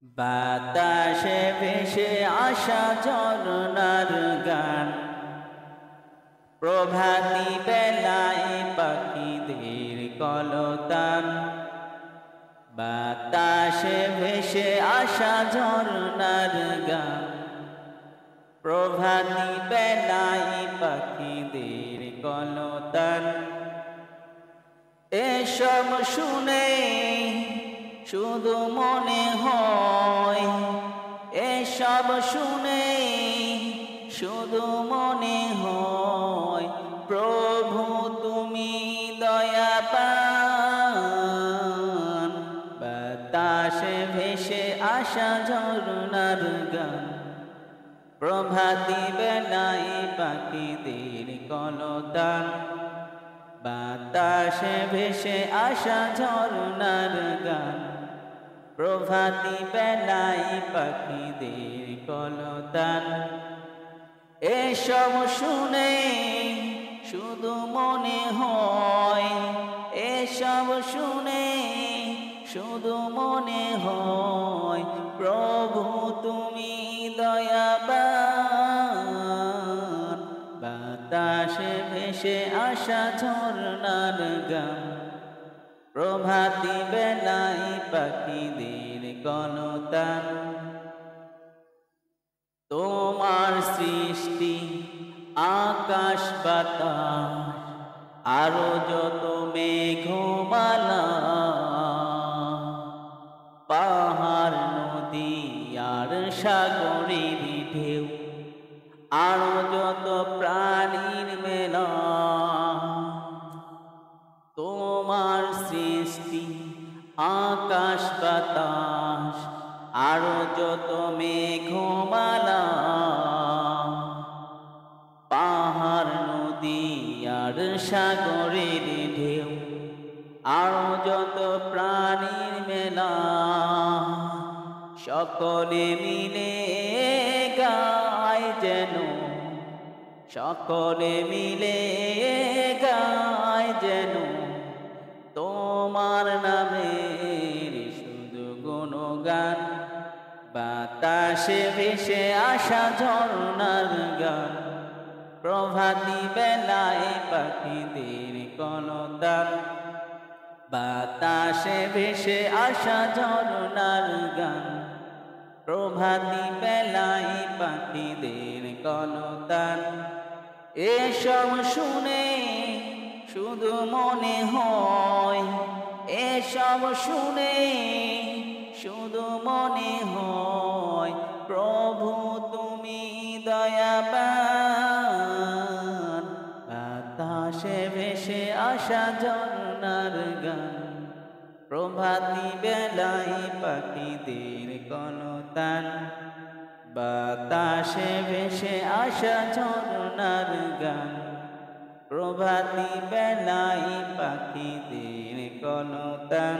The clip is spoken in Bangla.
বাতাসে ভেসে আসা ঝরনার গান, প্রভাতী বেলায় পাখিদের কলতান। বাতাসে ভেসে আসা ঝরনার গান, প্রভাতী বেলায় পাখিদের কলতান। এসব শুনে শুধু মনে হয়, এসব শুনে শুধু মনে হয়, প্রভু তুমি দয়াবান। বাতাসে ভেসে আসা ঝরনার গান, প্রভাতী বেলায় পাখিদের কলতান। বাতাসে ভেসে আসা ঝরনার গান, প্রভাতী বেলায় পাখিদের কলতান। এসব শুনে শুধু মনে হয়, এসব শুনে শুধু মনে হয়, প্রভু তুমি দয়াবান। বাতাসে ভেসে আসা ঝরনার গান, প্রভাতী বেলায় পাখিদের কলতান। তোমার সৃষ্টি আকাশ বাতাস, আরো যত মেঘমালা, পাহাড় নদী আর সাগরের ঢেউ, আরো যত প্রাণীর মেলা। তোমার সৃষ্টি আকাশ বাতাস, আরো যত মেঘমালা, পাহাড় নদী আর সাগরের ঢেউ, আরো যত প্রাণীর মেলা। সকলে মিলে গায় যেন, সকলে মিলে গায় যেন, তোমার নামের শুধু গুণগান। বাতাসে ভেসে আসা ঝরনার গান, প্রভাতী বেলায় পাখিদের কলতান। বাতাসে ভেসে আসা ঝরনার গান, প্রভাতী বেলায় পাখিদের কলতান। এসব শুনে শুধু মনে হয়, এসব শুনে শুধু মনে হয়, প্রভু তুমি দয়াবান। বাতাসে ভেসে আসা ঝরনার গান, প্রভাতী বেলায় পাখিদের কলতান। বাতাসে ভেসে আসা ঝরনার গান, প্রভাতী বেলায় পাখিদের কলতান।